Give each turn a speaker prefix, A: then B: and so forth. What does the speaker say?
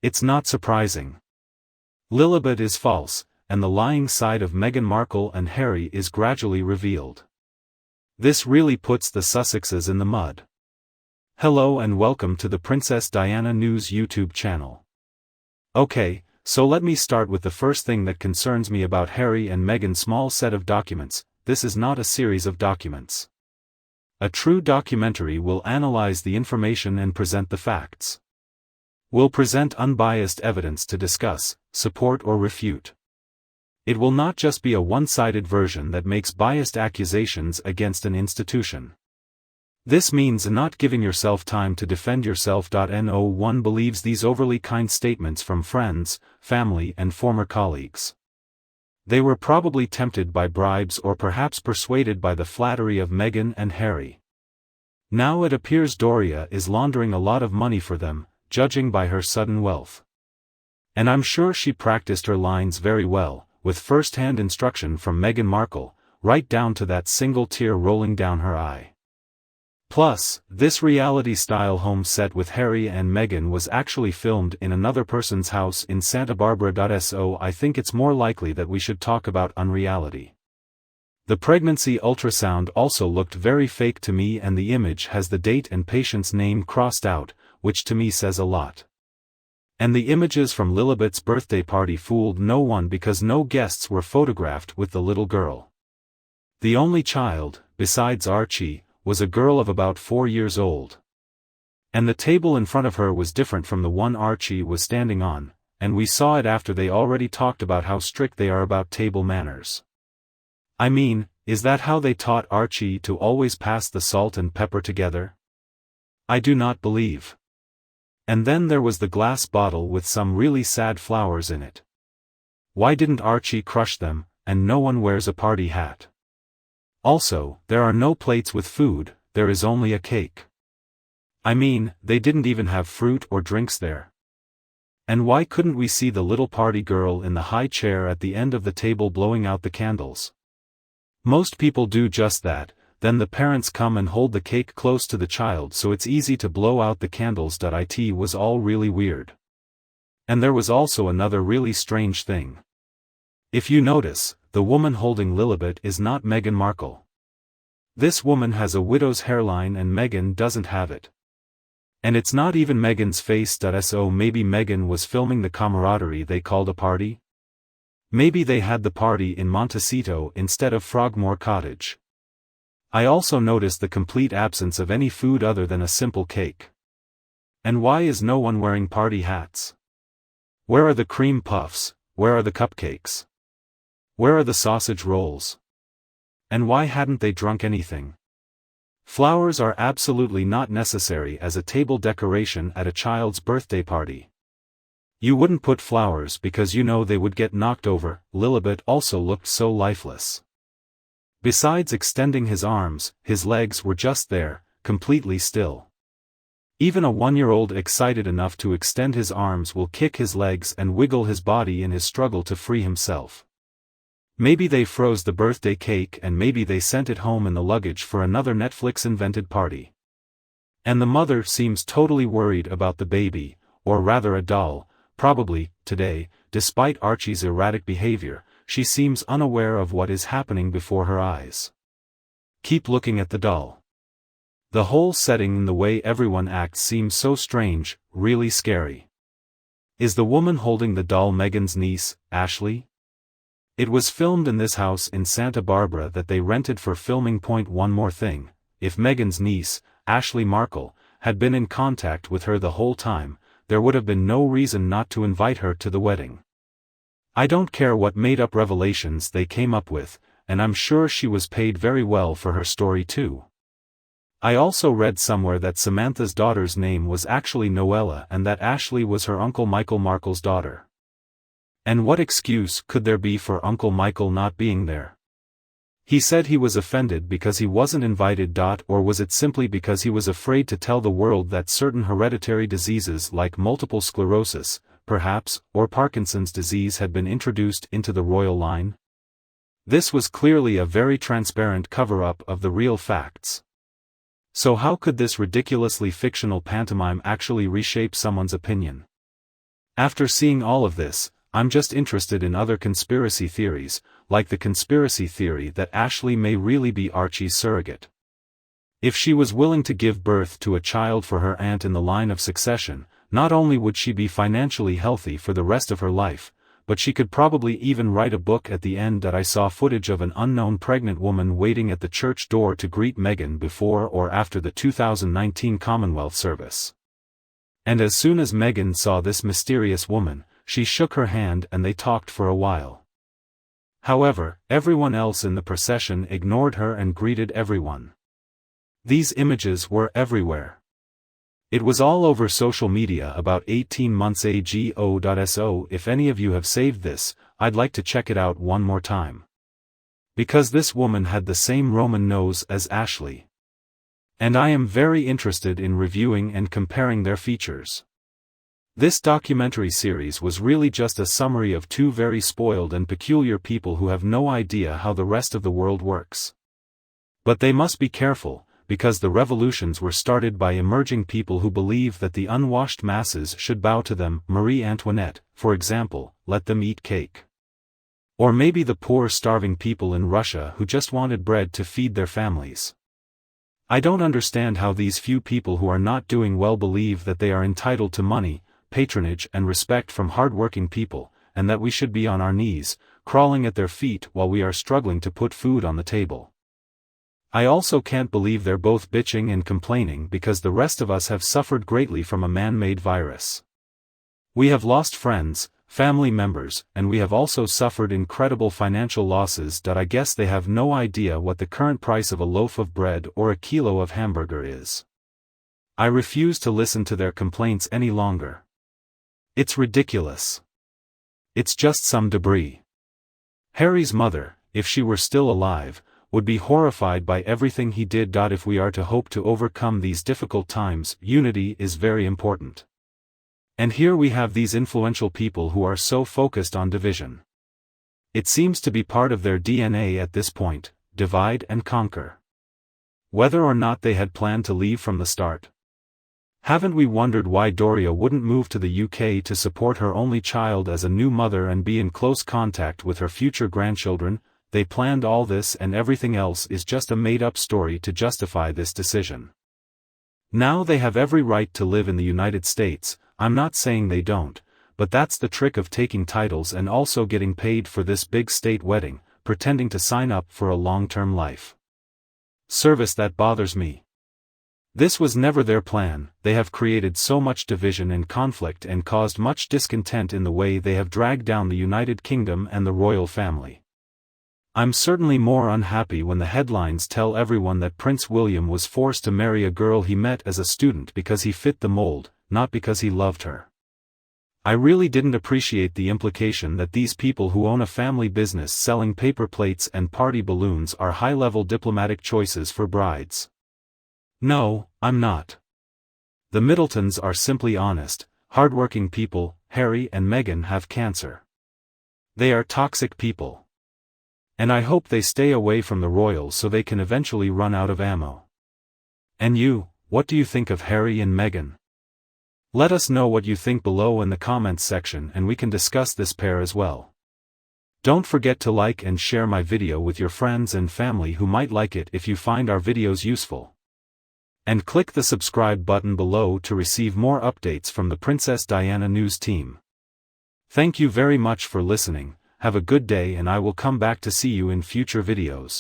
A: It's not surprising. Lilibet is false, and the lying side of Meghan Markle and Harry is gradually revealed. This really puts the Sussexes in the mud. Hello and welcome to the Princess Diana News YouTube channel. Okay, so let me start with the first thing that concerns me about Harry and Meghan's small set of documents. This is not a series of documents. A true documentary will analyze the information and present the facts. We'll present unbiased evidence to discuss, support or refute. It will not just be a one-sided version that makes biased accusations against an institution. This means not giving yourself time to defend yourself. No one believes these overly kind statements from friends, family and former colleagues. They were probably tempted by bribes or perhaps persuaded by the flattery of Meghan and Harry. Now it appears Doria is laundering a lot of money for them, judging by her sudden wealth. And I'm sure she practiced her lines very well, with first-hand instruction from Meghan Markle, right down to that single tear rolling down her eye. Plus, this reality-style home set with Harry and Meghan was actually filmed in another person's house in Santa Barbara. So I think it's more likely that we should talk about unreality. The pregnancy ultrasound also looked very fake to me, and the image has the date and patient's name crossed out, which to me says a lot. And the images from Lilibet's birthday party fooled no one because no guests were photographed with the little girl. The only child, besides Archie, was a girl of about 4 years old. And the table in front of her was different from the one Archie was standing on, and we saw it after they already talked about how strict they are about table manners. I mean, is that how they taught Archie to always pass the salt and pepper together? I do not believe. And then there was the glass bottle with some really sad flowers in it. Why didn't Archie crush them, and no one wears a party hat? Also, there are no plates with food, there is only a cake. I mean, they didn't even have fruit or drinks there. And why couldn't we see the little party girl in the high chair at the end of the table blowing out the candles? Most people do just that. Then the parents come and hold the cake close to the child so it's easy to blow out the candles. It was all really weird. And there was also another really strange thing. If you notice, the woman holding Lilibet is not Meghan Markle. This woman has a widow's hairline and Meghan doesn't have it. And it's not even Meghan's face. So maybe Meghan was filming the camaraderie they called a party? Maybe they had the party in Montecito instead of Frogmore Cottage. I also noticed the complete absence of any food other than a simple cake. And why is no one wearing party hats? Where are the cream puffs? Where are the cupcakes? Where are the sausage rolls? And why hadn't they drunk anything? Flowers are absolutely not necessary as a table decoration at a child's birthday party. You wouldn't put flowers because you know they would get knocked over. Lilibet also looked so lifeless. Besides extending his arms, his legs were just there, completely still. Even a 1-year-old excited enough to extend his arms will kick his legs and wiggle his body in his struggle to free himself. Maybe they froze the birthday cake and maybe they sent it home in the luggage for another Netflix-invented party. And the mother seems totally worried about the baby, or rather a doll, probably, today, despite Archie's erratic behavior. She seems unaware of what is happening before her eyes. Keep looking at the doll. The whole setting and the way everyone acts seems so strange, really scary. Is the woman holding the doll Meghan's niece, Ashley? It was filmed in this house in Santa Barbara that they rented for filming. One more thing, if Meghan's niece, Ashley Markle, had been in contact with her the whole time, there would have been no reason not to invite her to the wedding. I don't care what made-up revelations they came up with, and I'm sure she was paid very well for her story too. I also read somewhere that Samantha's daughter's name was actually Noella and that Ashley was her Uncle Michael Markle's daughter. And what excuse could there be for Uncle Michael not being there? He said he was offended because he wasn't invited. Or was it simply because he was afraid to tell the world that certain hereditary diseases like multiple sclerosis, perhaps, or Parkinson's disease had been introduced into the royal line? This was clearly a very transparent cover-up of the real facts. So how could this ridiculously fictional pantomime actually reshape someone's opinion? After seeing all of this, I'm just interested in other conspiracy theories, like the conspiracy theory that Ashley may really be Archie's surrogate. If she was willing to give birth to a child for her aunt in the line of succession, not only would she be financially healthy for the rest of her life, but she could probably even write a book at the end. That I saw footage of an unknown pregnant woman waiting at the church door to greet Meghan before or after the 2019 Commonwealth service. And as soon as Meghan saw this mysterious woman, she shook her hand and they talked for a while. However, everyone else in the procession ignored her and greeted everyone. These images were everywhere. It was all over social media about 18 months ago. If any of you have saved this, I'd like to check it out one more time. Because this woman had the same Roman nose as Ashley. And I am very interested in reviewing and comparing their features. This documentary series was really just a summary of two very spoiled and peculiar people who have no idea how the rest of the world works. But they must be careful, because the revolutions were started by emerging people who believe that the unwashed masses should bow to them. Marie Antoinette, for example, let them eat cake. Or maybe the poor starving people in Russia who just wanted bread to feed their families. I don't understand how these few people who are not doing well believe that they are entitled to money, patronage and respect from hard-working people, and that we should be on our knees, crawling at their feet while we are struggling to put food on the table. I also can't believe they're both bitching and complaining because the rest of us have suffered greatly from a man-made virus. We have lost friends, family members, and we have also suffered incredible financial losses. That I guess they have no idea what the current price of a loaf of bread or a kilo of hamburger is. I refuse to listen to their complaints any longer. It's ridiculous. It's just some debris. Harry's mother, if she were still alive, would be horrified by everything he did. If we are to hope to overcome these difficult times, unity is very important. And here we have these influential people who are so focused on division. It seems to be part of their DNA at this point, divide and conquer. Whether or not they had planned to leave from the start. Haven't we wondered why Doria wouldn't move to the UK to support her only child as a new mother and be in close contact with her future grandchildren? They planned all this, and everything else is just a made-up story to justify this decision. Now they have every right to live in the United States. I'm not saying they don't, but that's the trick of taking titles and also getting paid for this big state wedding, pretending to sign up for a long-term life service. That bothers me. This was never their plan. They have created so much division and conflict and caused much discontent in the way they have dragged down the United Kingdom and the royal family. I'm certainly more unhappy when the headlines tell everyone that Prince William was forced to marry a girl he met as a student because he fit the mold, not because he loved her. I really didn't appreciate the implication that these people who own a family business selling paper plates and party balloons are high-level diplomatic choices for brides. No, I'm not. The Middletons are simply honest, hardworking people. Harry and Meghan have cancer. They are toxic people. And I hope they stay away from the royals so they can eventually run out of ammo. And you, what do you think of Harry and Meghan? Let us know what you think below in the comments section and we can discuss this pair as well. Don't forget to like and share my video with your friends and family who might like it if you find our videos useful. And click the subscribe button below to receive more updates from the Princess Diana News team. Thank you very much for listening. Have a good day and I will come back to see you in future videos.